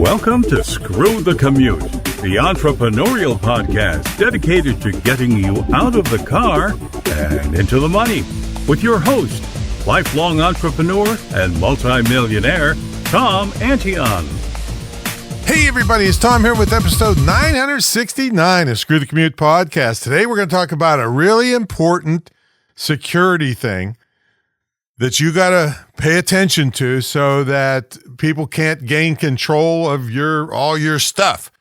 Welcome to Screw the Commute, the entrepreneurial podcast dedicated to getting you out of the car and into the money. With your host, lifelong entrepreneur and multimillionaire, Tom Antion. Hey everybody, it's Tom here with episode 969 of Screw the Commute podcast. Today we're going to talk about a really important security thing that you got to pay attention to so that people can't gain control of all your stuff.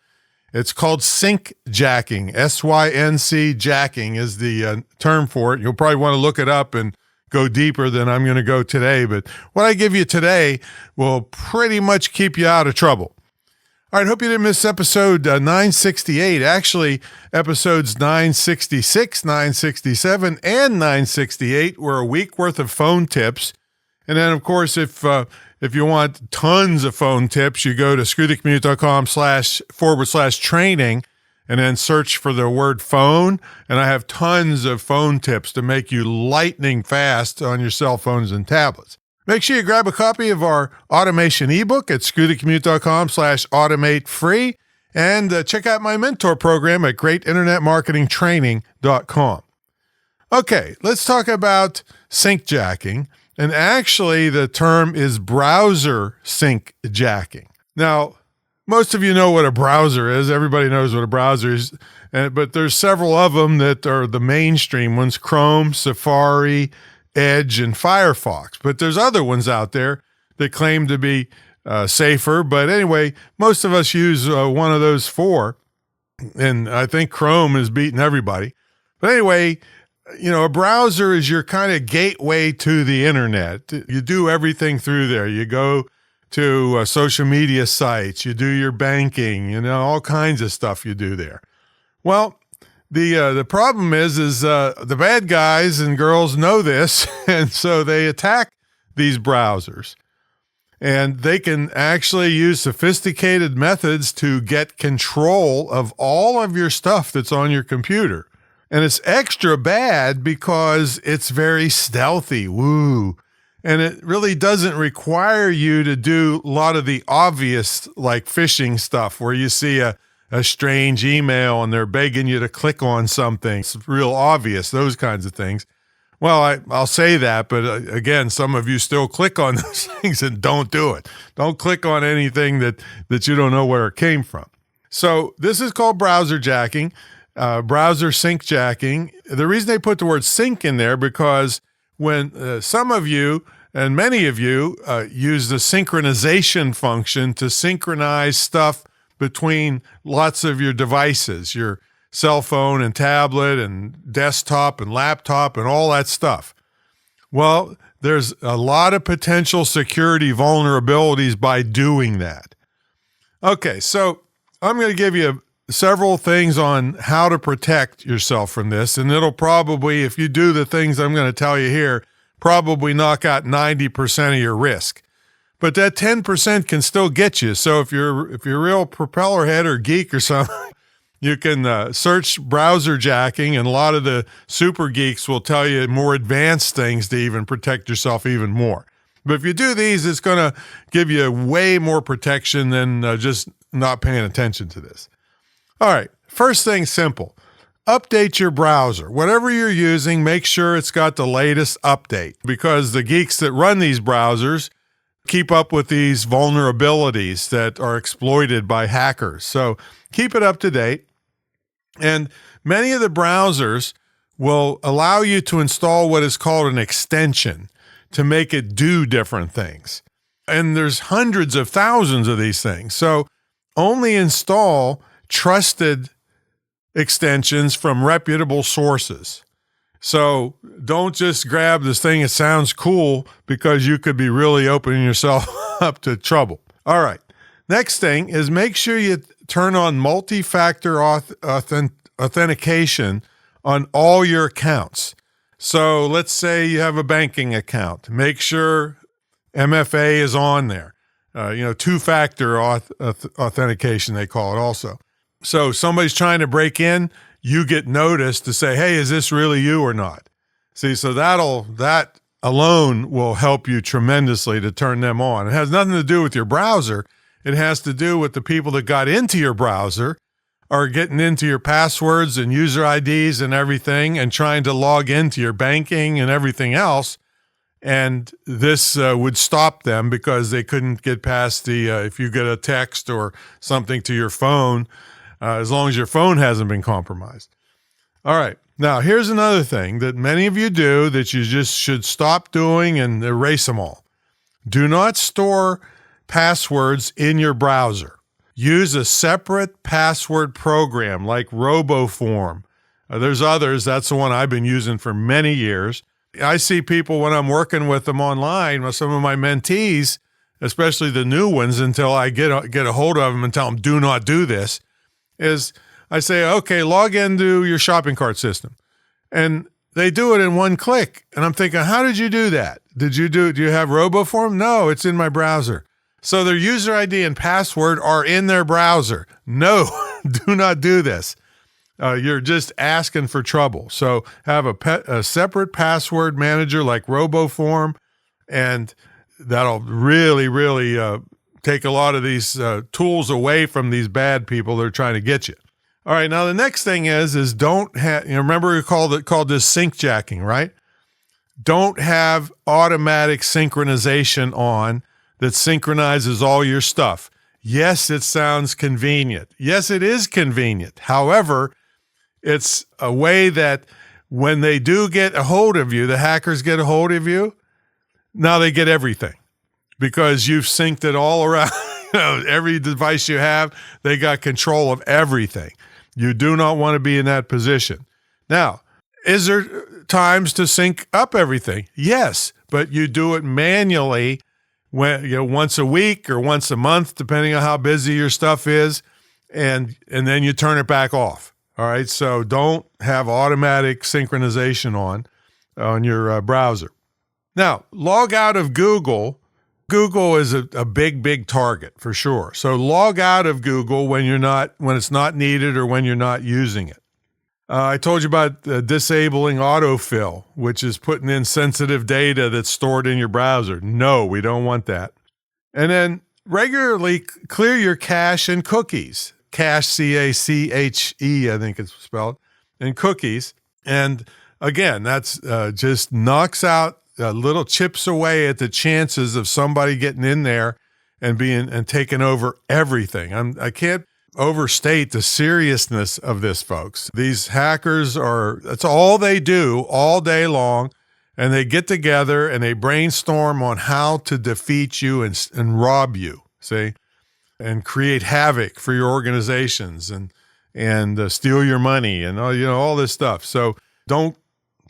It's called sync jacking. S-Y-N-C jacking is the term for it. You'll probably want to look it up and go deeper than I'm going to go today. But what I give you today will pretty much keep you out of trouble. All right, hope you didn't miss episode 968. Actually, episodes 966, 967, and 968 were a week worth of phone tips. And then, of course, if you want tons of phone tips, you go to screwthecommute.com/training and then search for the word phone. And I have tons of phone tips to make you lightning fast on your cell phones and tablets. Make sure you grab a copy of our automation ebook at screwthecommute.com/automate free and check out my mentor program at greatinternetmarketingtraining.com. Okay, let's talk about sync jacking. And actually, the term is browser sync jacking. Now, most of you know what a browser is. Everybody knows what a browser is. But there's several of them that are the mainstream ones: Chrome, Safari, Edge, and Firefox. But there's other ones out there that claim to be safer. But anyway, most of us use one of those four. And I think Chrome is beating everybody. But anyway, you know, a browser is your kind of gateway to the internet. You do everything through there. You go to social media sites, you do your banking, all kinds of stuff you do there. Well, the problem is the bad guys and girls know this, and so they attack these browsers. And they can actually use sophisticated methods to get control of all of your stuff that's on your computer. And it's extra bad because it's very stealthy. Woo. And it really doesn't require you to do a lot of the obvious, like phishing stuff, where you see a strange email and they're begging you to click on something. It's real obvious, those kinds of things. Well, I'll say that, but again, some of you still click on those things and don't do it. Don't click on anything that you don't know where it came from. So this is called browser jacking. Browser sync jacking. The reason they put the word sync in there because when some of you and many of you use the synchronization function to synchronize stuff between lots of your devices, your cell phone and tablet and desktop and laptop and all that stuff. Well, there's a lot of potential security vulnerabilities by doing that. Okay, so I'm going to give you several things on how to protect yourself from this, and it'll probably, if you do the things I'm going to tell you here, probably knock out 90% of your risk. But that 10% can still get you. So if you're a real propeller head or geek or something, you can search browser jacking, and a lot of the super geeks will tell you more advanced things to even protect yourself even more. But if you do these, it's going to give you way more protection than just not paying attention to this. All right, first thing, simple. Update your browser. Whatever you're using, make sure it's got the latest update, because the geeks that run these browsers keep up with these vulnerabilities that are exploited by hackers. So keep it up to date. And many of the browsers will allow you to install what is called an extension to make it do different things. And there's hundreds of thousands of these things. So only install trusted extensions from reputable sources. So don't just grab this thing that sounds cool, because you could be really opening yourself up to trouble. All right. Next thing is make sure you turn on multi-factor authentication on all your accounts. So let's say you have a banking account. Make sure MFA is on there. Two-factor authentication, they call it also. So somebody's trying to break in, you get noticed to say, hey, is this really you or not? See, so that alone will help you tremendously to turn them on. It has nothing to do with your browser. It has to do with the people that got into your browser are getting into your passwords and user IDs and everything and trying to log into your banking and everything else. And this would stop them because they couldn't get past the, if you get a text or something to your phone, as long as your phone hasn't been compromised. All right. Now, here's another thing that many of you do that you just should stop doing and erase them all. Do not store passwords in your browser. Use a separate password program like RoboForm. There's others. That's the one I've been using for many years. I see people when I'm working with them online, with some of my mentees, especially the new ones, until I get a hold of them and tell them, do not do this, is I say, okay, log into your shopping cart system. And they do it in one click. And I'm thinking, how did you do that? Do you have RoboForm? No, it's in my browser. So their user ID and password are in their browser. No, do not do this. You're just asking for trouble. So have a separate password manager like RoboForm, and that'll really, really take a lot of these tools away from these bad people that are trying to get you. All right, now the next thing is don't have, remember we called this sync jacking, right? Don't have automatic synchronization on that synchronizes all your stuff. Yes, it sounds convenient. Yes, it is convenient. However, it's a way that when they do get a hold of you, the hackers get a hold of you, now they get everything because you've synced it all around. Every device you have, they got control of everything. You do not want to be in that position. Now, is there times to sync up everything? Yes, but you do it manually once a week or once a month, depending on how busy your stuff is, and then you turn it back off. All right, so don't have automatic synchronization on your browser. Now, log out of Google. Google is a big target for sure. So log out of Google when it's not needed or when you're not using it. I told you about disabling autofill, which is putting in sensitive data that's stored in your browser. No, we don't want that. And then clear your cache and cookies. Cache, C-A-C-H-E, I think it's spelled, and cookies. And again, that's just knocks out little chips away at the chances of somebody getting in there and taking over everything. I can't overstate the seriousness of this, folks. These hackers that's all they do all day long, and they get together and they brainstorm on how to defeat you and rob you, see, and create havoc for your organizations and steal your money and all this stuff. So don't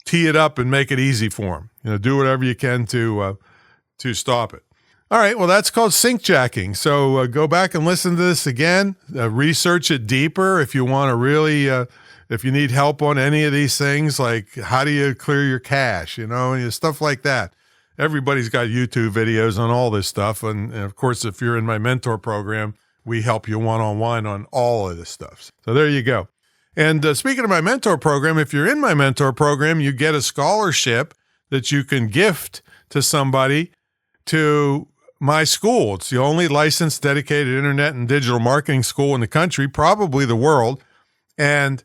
tee it up and make it easy for them. Do whatever you can to stop it. All right, well, that's called sync jacking. So go back and listen to this again. Research it deeper if you want to really, if you need help on any of these things, like how do you clear your cache, stuff like that. Everybody's got YouTube videos on all this stuff. And of course, if you're in my mentor program, we help you one-on-one on all of this stuff. So there you go. And speaking of my mentor program, if you're in my mentor program, you get a scholarship that you can gift to somebody to my school. It's the only licensed dedicated internet and digital marketing school in the country, probably the world. And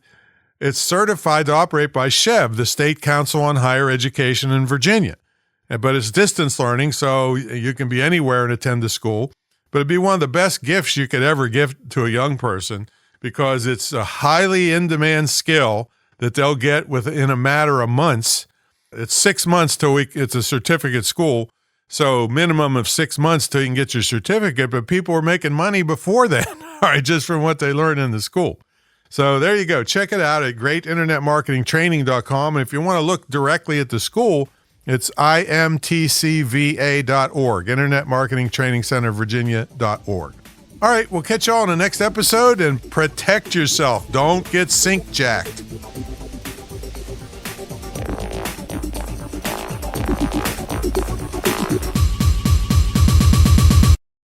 it's certified to operate by SHEV, the State Council on Higher Education in Virginia. But it's distance learning, so you can be anywhere and attend the school. But it'd be one of the best gifts you could ever give to a young person because it's a highly in-demand skill that they'll get within a matter of months. It's 6 months till it's a certificate school. So minimum of 6 months till you can get your certificate, but people were making money before then, all right, just from what they learned in the school. So there you go. Check it out at greatinternetmarketingtraining.com. And if you want to look directly at the school, it's imtcva.org, Internet Marketing Training Center, Virginia.org. All right, we'll catch you all in the next episode, and protect yourself. Don't get sync jacked.